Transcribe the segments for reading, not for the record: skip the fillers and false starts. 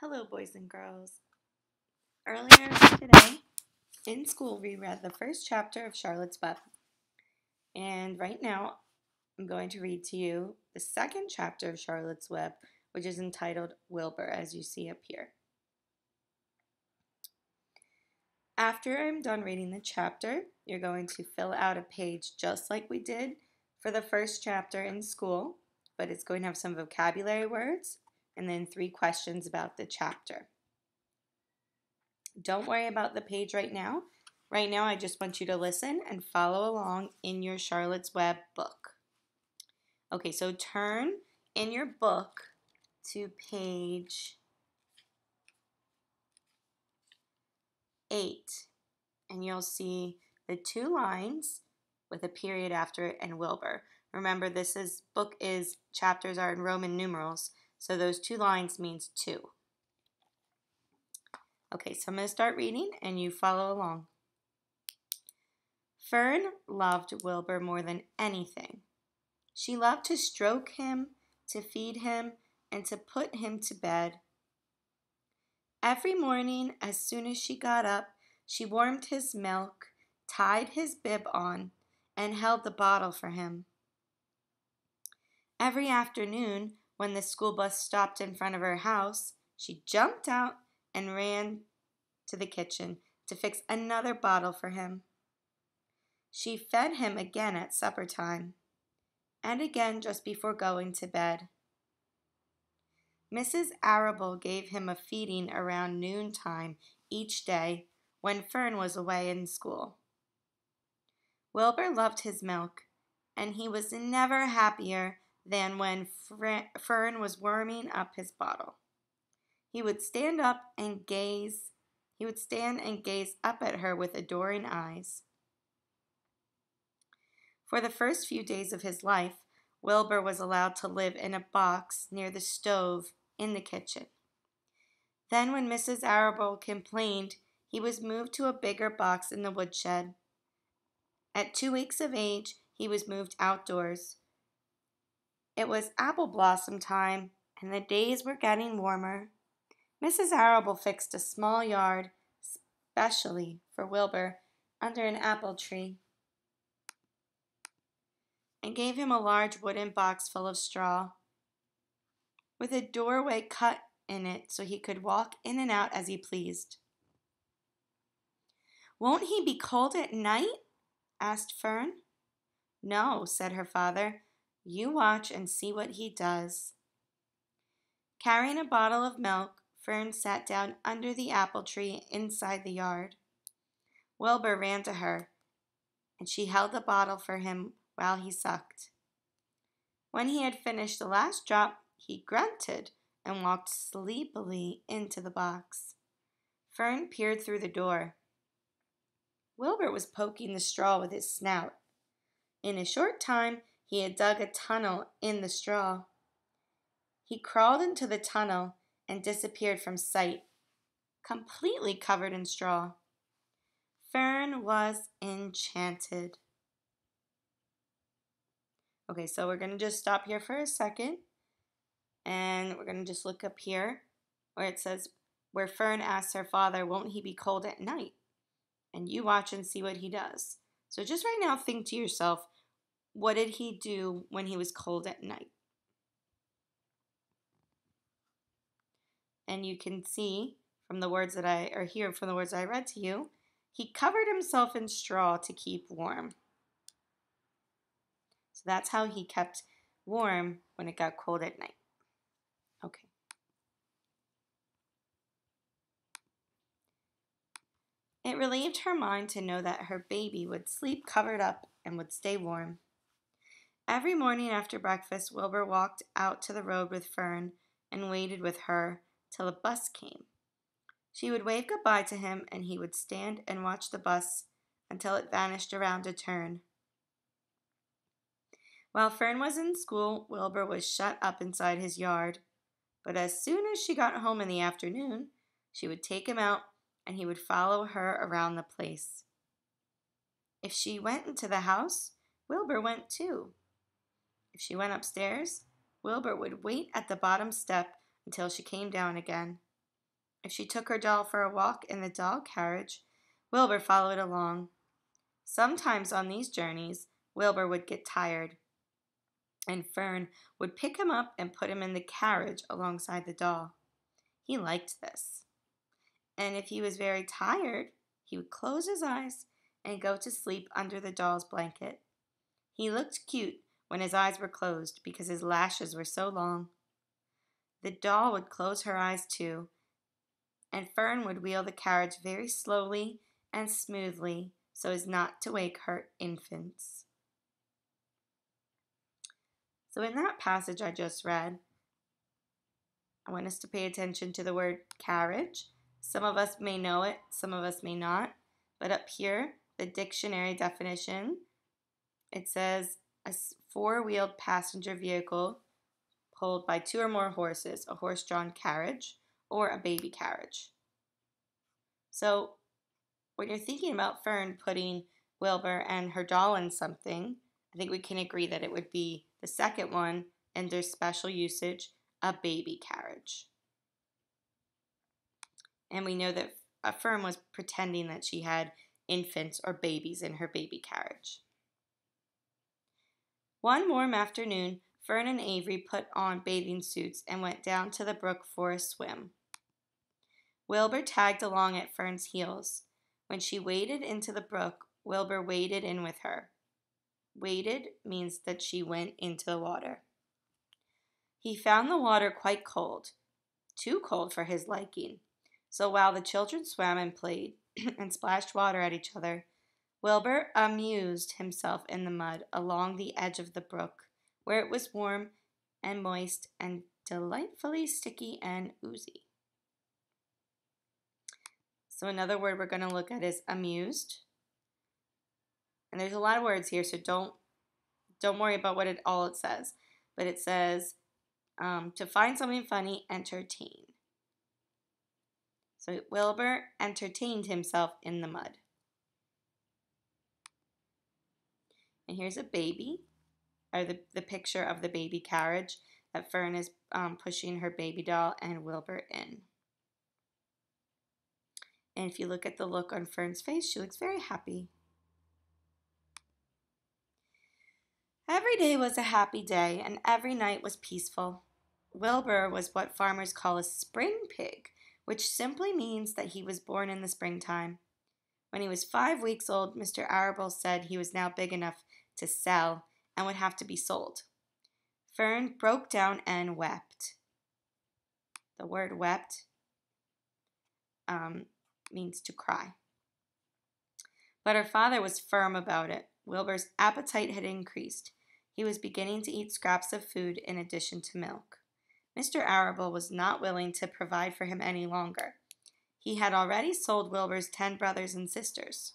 Hello, boys and girls. Earlier today in school, we read the first chapter of Charlotte's Web. And right now, I'm going to read to you the second chapter of Charlotte's Web, which is entitled Wilbur, as you see up here. After I'm done reading the chapter, you're going to fill out a page just like we did for the first chapter in school, but it's going to have some vocabulary words and then 3 questions about the chapter. Don't worry about the page right now. Right now, I just want you to listen and follow along in your Charlotte's Web book. Okay, so turn in your book to page 8, and you'll see the 2 lines with a period after it and Wilbur. Remember, chapters are in Roman numerals, so those 2 lines means 2. Okay, so I'm going to start reading and you follow along. Fern loved Wilbur more than anything. She loved to stroke him, to feed him, and to put him to bed. Every morning, as soon as she got up, she warmed his milk, tied his bib on, and held the bottle for him. Every afternoon, when the school bus stopped in front of her house, she jumped out and ran to the kitchen to fix another bottle for him. She fed him again at supper time, and again just before going to bed. Mrs. Arable gave him a feeding around noontime each day when Fern was away in school. Wilbur loved his milk, and he was never happier than when Fern was warming up his bottle. He would stand and gaze up at her with adoring eyes. For the first few days of his life, Wilbur was allowed to live in a box near the stove in the kitchen. Then when Mrs. Arable complained, he was moved to a bigger box in the woodshed. At 2 weeks of age, he was moved outdoors. It was apple blossom time, and the days were getting warmer. Mrs. Arable fixed a small yard, specially for Wilbur, under an apple tree, and gave him a large wooden box full of straw, with a doorway cut in it so he could walk in and out as he pleased. "Won't he be cold at night?" asked Fern. "No," said her father. "You watch and see what he does." Carrying a bottle of milk, Fern sat down under the apple tree inside the yard. Wilbur ran to her, and she held the bottle for him while he sucked. When he had finished the last drop, he grunted and walked sleepily into the box. Fern peered through the door. Wilbur was poking the straw with his snout. In a short time, he had dug a tunnel in the straw. He crawled into the tunnel and disappeared from sight, completely covered in straw. Fern was enchanted. Okay, so we're going to just stop here for a second, and we're going to just look up here where it says, where Fern asks her father, "Won't he be cold at night?" And you watch and see what he does. So just right now, think to yourself, what did he do when he was cold at night? And you can see from the words that hear from the words I read to you, he covered himself in straw to keep warm. So that's how he kept warm when it got cold at night. Okay. It relieved her mind to know that her baby would sleep covered up and would stay warm. Every morning after breakfast, Wilbur walked out to the road with Fern and waited with her till a bus came. She would wave goodbye to him, and he would stand and watch the bus until it vanished around a turn. While Fern was in school, Wilbur was shut up inside his yard. But as soon as she got home in the afternoon, she would take him out, and he would follow her around the place. If she went into the house, Wilbur went too. If she went upstairs, Wilbur would wait at the bottom step until she came down again. If she took her doll for a walk in the doll carriage, Wilbur followed along. Sometimes on these journeys, Wilbur would get tired, and Fern would pick him up and put him in the carriage alongside the doll. He liked this. And if he was very tired, he would close his eyes and go to sleep under the doll's blanket. He looked cute when his eyes were closed because his lashes were so long. The doll would close her eyes too, and Fern would wheel the carriage very slowly and smoothly so as not to wake her infants. So in that passage I just read, I want us to pay attention to the word carriage. Some of us may know it, some of us may not. But up here, the dictionary definition, it says a four-wheeled passenger vehicle pulled by two or more horses, a horse-drawn carriage, or a baby carriage. So when you're thinking about Fern putting Wilbur and her doll in something, I think we can agree that it would be the second one, and their special usage, a baby carriage. And we know that Fern was pretending that she had infants or babies in her baby carriage. One warm afternoon, Fern and Avery put on bathing suits and went down to the brook for a swim. Wilbur tagged along at Fern's heels. When she waded into the brook, Wilbur waded in with her. Waded means that she went into the water. He found the water quite cold, too cold for his liking. So while the children swam and played and splashed water at each other, Wilbur amused himself in the mud along the edge of the brook, where it was warm and moist and delightfully sticky and oozy. So another word we're going to look at is amused. And there's a lot of words here, so don't worry about what it says. But it says to find something funny, entertain. So Wilbur entertained himself in the mud. And here's a baby, or the picture of the baby carriage that Fern is pushing her baby doll and Wilbur in. And if you look at the look on Fern's face, she looks very happy. Every day was a happy day, and every night was peaceful. Wilbur was what farmers call a spring pig, which simply means that he was born in the springtime. When he was 5 weeks old, Mr. Arable said he was now big enough to sell and would have to be sold. Fern broke down and wept. The word wept means to cry. But her father was firm about it. Wilbur's appetite had increased. He was beginning to eat scraps of food in addition to milk. Mr. Arable was not willing to provide for him any longer. He had already sold Wilbur's 10 brothers and sisters.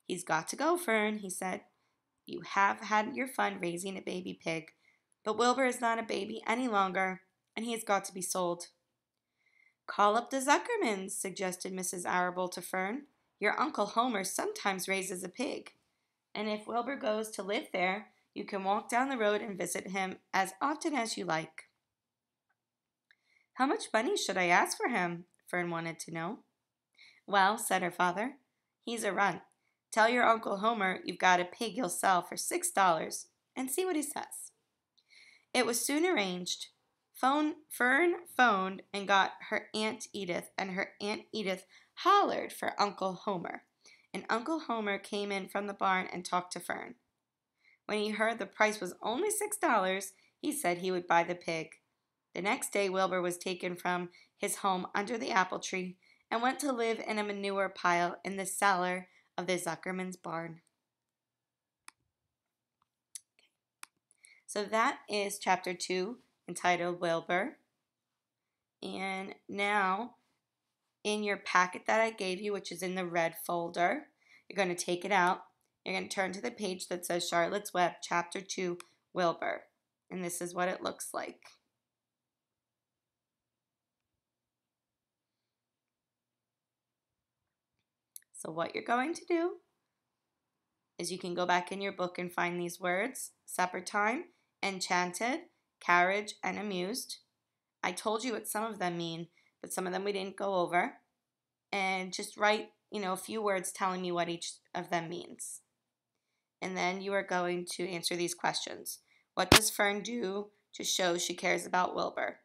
"He's got to go, Fern," he said. "You have had your fun raising a baby pig, but Wilbur is not a baby any longer, and he has got to be sold." "Call up the Zuckermans," suggested Mrs. Arable to Fern. "Your Uncle Homer sometimes raises a pig, and if Wilbur goes to live there, you can walk down the road and visit him as often as you like." "How much money should I ask for him?" Fern wanted to know. "Well," said her father, "he's a runt. Tell your Uncle Homer you've got a pig you'll sell for $6 and see what he says." It was soon arranged. Fern phoned and got her Aunt Edith, and her Aunt Edith hollered for Uncle Homer. And Uncle Homer came in from the barn and talked to Fern. When he heard the price was only $6, he said he would buy the pig. The next day, Wilbur was taken from his home under the apple tree and went to live in a manure pile in the cellar of the Zuckerman's barn. So that is chapter 2, entitled Wilbur. And now, in your packet that I gave you, which is in the red folder, you're going to take it out. You're going to turn to the page that says Charlotte's Web, chapter 2, Wilbur. And this is what it looks like. So what you're going to do is you can go back in your book and find these words: supper time, enchanted, carriage, and amused. I told you what some of them mean, but some of them we didn't go over. And just write, a few words telling me what each of them means. And then you are going to answer these questions. What does Fern do to show she cares about Wilbur?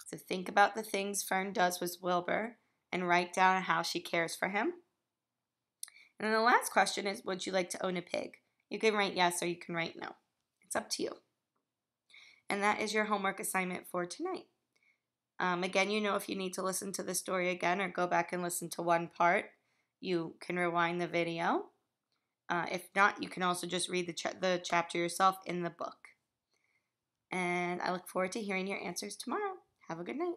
So think about the things Fern does with Wilbur and write down how she cares for him. And then the last question is, would you like to own a pig? You can write yes or you can write no. It's up to you. And that is your homework assignment for tonight. Again, if you need to listen to the story again or go back and listen to one part, you can rewind the video. If not, you can also just read the chapter yourself in the book. And I look forward to hearing your answers tomorrow. Have a good night.